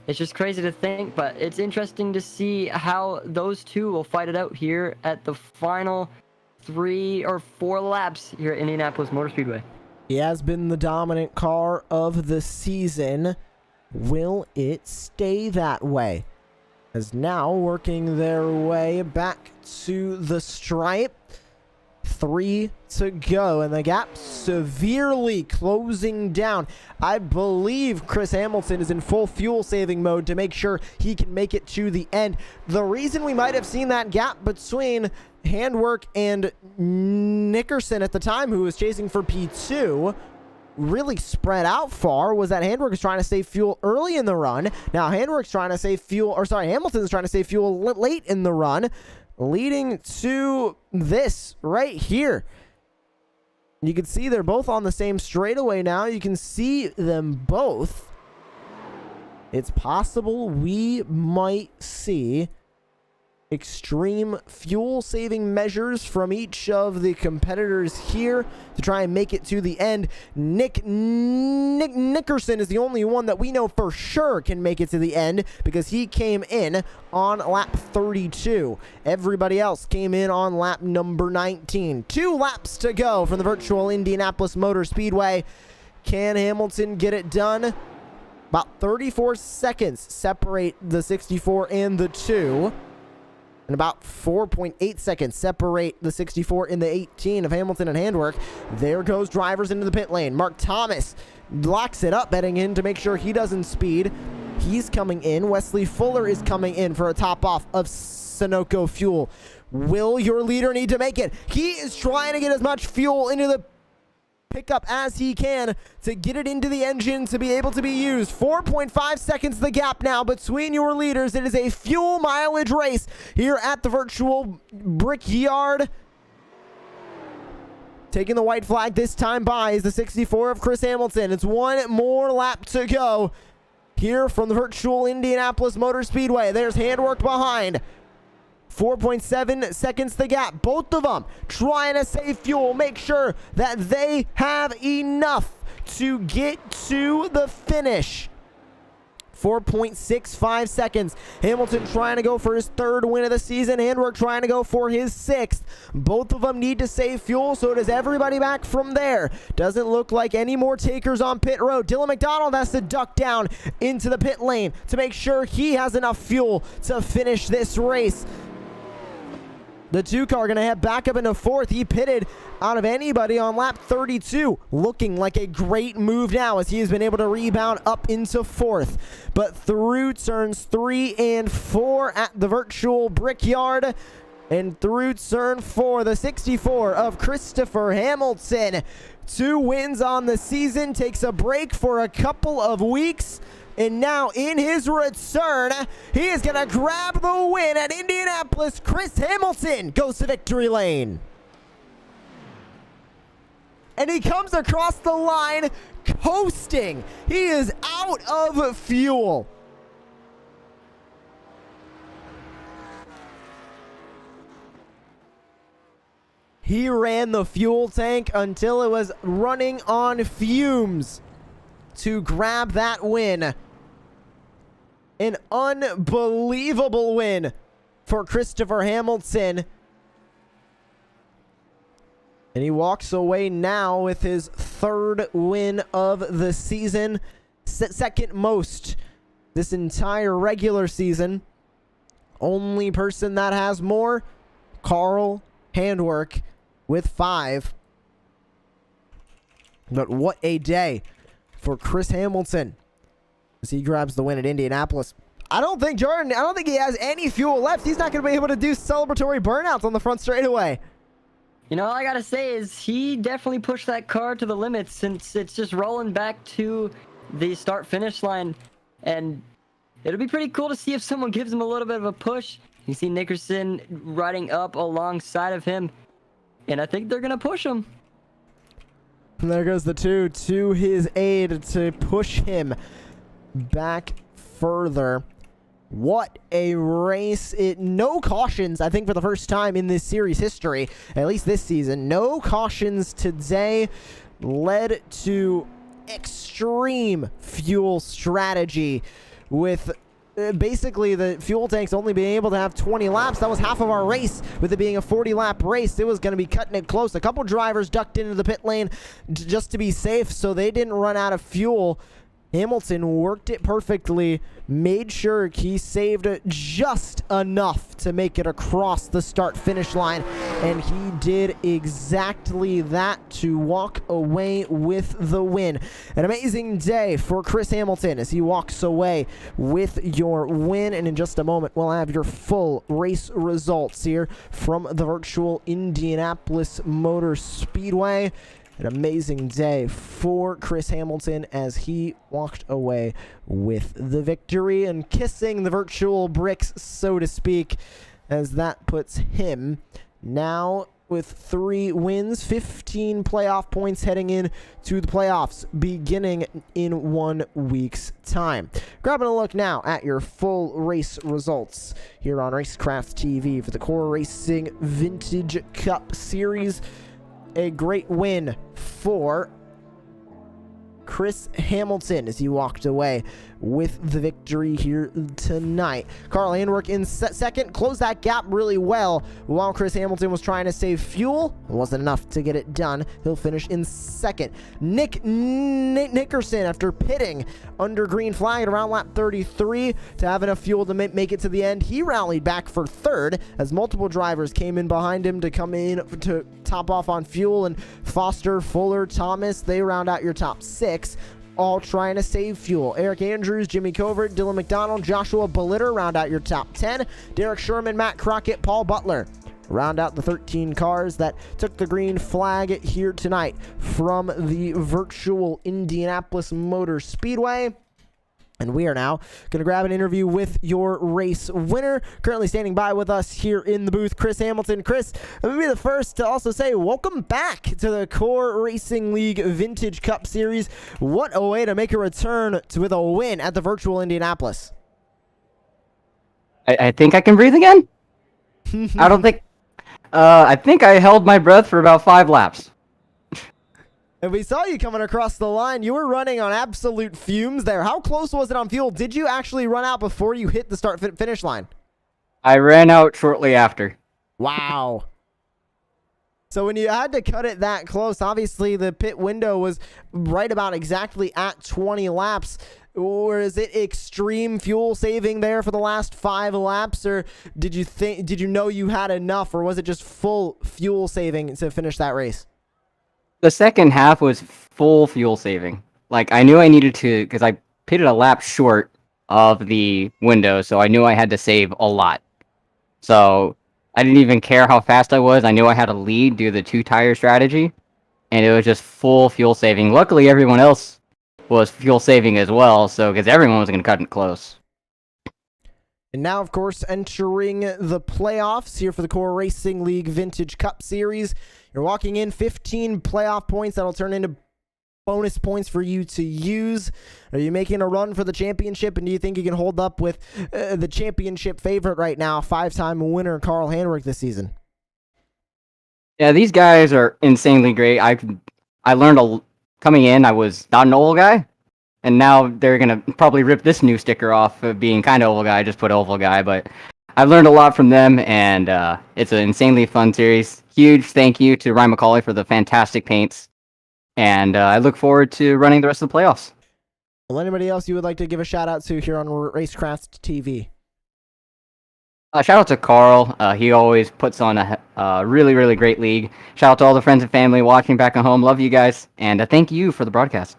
It's just crazy to think, but it's interesting to see how those two will fight it out here at the final 3 or 4 laps here at Indianapolis Motor Speedway. He has been the dominant car of the season. Will it stay that way? As now working their way back to the stripe. 3 to go, and the gap severely closing down. I believe Chris Hamilton is in full fuel saving mode to make sure he can make it to the end. The reason we might have seen that gap between Handwork and Nickerson at the time, who was chasing for P2, really spread out far, was that Handwork is trying to save fuel early in the run. Now Hamilton's trying to save fuel late in the run, leading to this right here. You can see they're both on the same straightaway now. You can see them both. It's possible we might see extreme fuel saving measures from each of the competitors here to try and make it to the end. Nickerson is the only one that we know for sure can make it to the end because he came in on lap 32. Everybody else came in on lap number 19. 2 laps to go from the virtual Indianapolis Motor Speedway. Can Hamilton get it done? About 34 seconds separate the 64 and the 2. And about 4.8 seconds separate the 64 and the 18 of Hamilton and Handwork. There goes drivers into the pit lane. Mark Thomas locks it up, heading in to make sure he doesn't speed. He's coming in. Wesley Fuller is coming in for a top off of Sunoco fuel. Will your leader need to make it? He is trying to get as much fuel into the pickup as he can to get it into the engine to be able to be used. 4.5 seconds the gap now between your leaders. It is a fuel mileage race here at the virtual Brickyard. Taking the white flag this time by is the 64 of Chris Hamilton. It's 1 more lap to go here from the virtual Indianapolis Motor Speedway. There's Handwork behind. 4.7 seconds the gap. Both of them trying to save fuel, make sure that they have enough to get to the finish. 4.65 seconds. Hamilton trying to go for his 3rd win of the season. Handwork trying to go for his 6th. Both of them need to save fuel, so does everybody back from there. Doesn't look like any more takers on pit road. Dylan McDonald has to duck down into the pit lane to make sure he has enough fuel to finish this race. The 2 car going to head back up into 4th. He pitted out of anybody on lap 32. Looking like a great move now as he has been able to rebound up into 4th. But through turns 3 and 4 at the virtual Brickyard. And through turn 4, the 64 of Christopher Hamilton. 2 wins on the season. Takes a break for a couple of weeks. And now in his return, he is going to grab the win at Indianapolis. Chris Hamilton goes to victory lane. And he comes across the line coasting. He is out of fuel. He ran the fuel tank until it was running on fumes to grab that win. An unbelievable win for Christopher Hamilton. And he walks away now with his 3rd win of the season. 2nd most this entire regular season. Only person that has more, Carl Handwork with 5. But what a day for Chris Hamilton as he grabs the win at Indianapolis. I don't think he has any fuel left. He's not going to be able to do celebratory burnouts on the front straightaway. You know, all I got to say is he definitely pushed that car to the limits since it's just rolling back to the start-finish line. And it'll be pretty cool to see if someone gives him a little bit of a push. You see Nickerson riding up alongside of him. And I think they're going to push him. And there goes the 2 to his aid to push him back further. What a race. No cautions, I think, for the first time in this series history, at least this season. No cautions today led to extreme fuel strategy with basically the fuel tanks only being able to have 20 laps. That was half of our race. With it being a 40-lap race, it was going to be cutting it close. A couple drivers ducked into the pit lane just to be safe, so they didn't run out of fuel. Hamilton worked it perfectly, made sure he saved just enough to make it across the start-finish line, and he did exactly that to walk away with the win. An amazing day for Chris Hamilton as he walks away with your win, and in just a moment, we'll have your full race results here from the virtual Indianapolis Motor Speedway. An amazing day for Chris Hamilton as he walked away with the victory and kissing the virtual bricks, so to speak, as that puts him now with 3 wins, 15 playoff points heading in to the playoffs beginning in 1 week's time. Grabbing a look now at your full race results here on Racecraft TV for the Core Racing Vintage Cup Series. A great win for Chris Hamilton as he walked away with the victory here tonight. Carl Handwerk in second, closed that gap really well while Chris Hamilton was trying to save fuel. It wasn't enough to get it done. He'll finish in second. Nick Nickerson, after pitting under green flag at around lap 33 to have enough fuel to make it to the end, he rallied back for third as multiple drivers came in behind him to come in to top off on fuel, and Foster, Fuller, Thomas, they round out your top 6, all trying to save fuel. Eric Andrews, Jimmy Covert, Dylan McDonald, Joshua Belitter round out your top 10. Derek Sherman, Matt Crockett, Paul Butler round out the 13 cars that took the green flag here tonight from the virtual Indianapolis Motor Speedway. And we are now going to grab an interview with your race winner. Currently standing by with us here in the booth, Chris Hamilton. Chris, let me be the first to also say welcome back to the Core Racing League Vintage Cup Series. What a way to make a return with a win at the virtual Indianapolis. I think I can breathe again? I don't think... I think I held my breath for about 5 laps. And we saw you coming across the line. You were running on absolute fumes there. How close was it on fuel? Did you actually run out before you hit the start-finish line? I ran out shortly after. Wow. So when you had to cut it that close, obviously the pit window was right about exactly at 20 laps. Or is it extreme fuel saving there for the last 5 laps? Or did you know you had enough? Or was it just full fuel saving to finish that race? The second half was full fuel saving. Like, I knew I needed to, because I pitted a lap short of the window, so I knew I had to save a lot. So I didn't even care how fast I was. I knew I had to lead due to the 2-tire strategy, and it was just full fuel saving. Luckily, everyone else was fuel saving as well, so because everyone was going to cut it close. And now, of course, entering the playoffs here for the Core Racing League Vintage Cup Series. You're walking in 15 playoff points that'll turn into bonus points for you to use. Are you making a run for the championship, and do you think you can hold up with the championship favorite right now, 5-time winner Carl Handwerk this season? Yeah, these guys are insanely great. I learned coming in, I was not an oval guy, and now they're going to probably rip this new sticker off of being kind of oval guy. I just put oval guy, but I've learned a lot from them, and it's an insanely fun series. Huge thank you to Ryan McCauley for the fantastic paints, and I look forward to running the rest of the playoffs. Well, anybody else you would like to give a shout out to here on Racecraft TV? Shout out to Carl. He always puts on a really, really great league. Shout out to all the friends and family watching back at home. Love you guys, and thank you for the broadcast.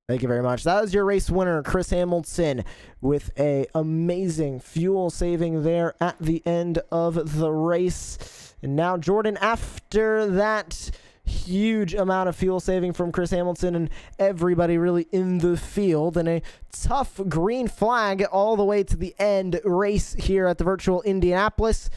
Thank you very much. That was your race winner, Chris Hamilton, with a amazing fuel saving there at the end of the race. And now, Jordan, after that huge amount of fuel saving from Chris Hamilton and everybody really in the field, and a tough green flag all the way to the end race here at the virtual Indianapolis,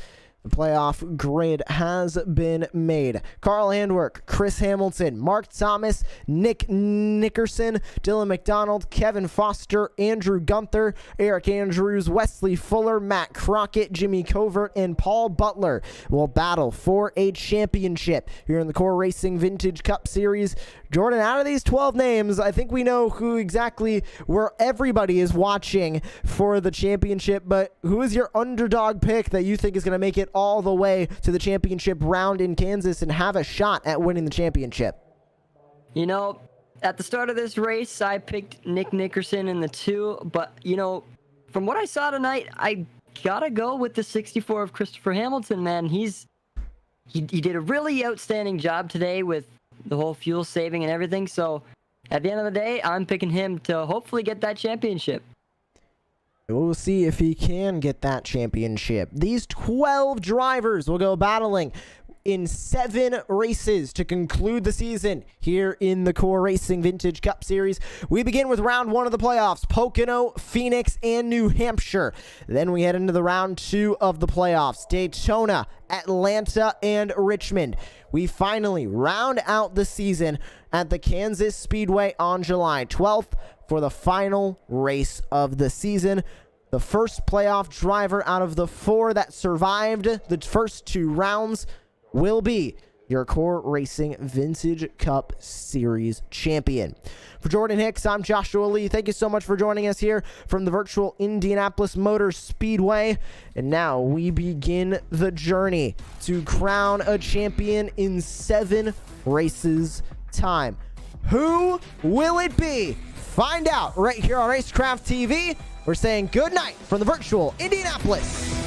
the playoff grid has been made. Carl Handwerk, Chris Hamilton, Mark Thomas, Nick Nickerson, Dylan McDonald, Kevin Foster, Andrew Gunther, Eric Andrews, Wesley Fuller, Matt Crockett, Jimmy Covert, and Paul Butler will battle for a championship here in the Core Racing Vintage Cup Series. Jordan, out of these 12 names, I think we know who exactly where everybody is watching for the championship, but who is your underdog pick that you think is going to make it all the way to the championship round in Kansas and have a shot at winning the championship? You know, at the start of this race, I picked Nick Nickerson in the 2, but, you know, from what I saw tonight, I gotta go with the 64 of Christopher Hamilton, man. He did a really outstanding job today with the whole fuel saving and everything. So at the end of the day, I'm picking him to hopefully get that championship. We'll see if he can get that championship. These 12 drivers will go battling in 7 races to conclude the season here in the Core Racing Vintage Cup Series. We begin with round 1 of the playoffs, Pocono, Phoenix, and New Hampshire. Then we head into the round 2 of the playoffs, Daytona, Atlanta, and Richmond. We finally round out the season at the Kansas Speedway on July 12th for the final race of the season. The first playoff driver out of the 4 that survived the first 2 rounds will be your Core Racing Vintage Cup Series champion. For Jordan Hicks, I'm Joshua Lee. Thank you so much for joining us here from the virtual Indianapolis Motor Speedway. And now we begin the journey to crown a champion in 7 races time. Who will it be? Find out right here on Racecraft TV. We're saying good night from the virtual Indianapolis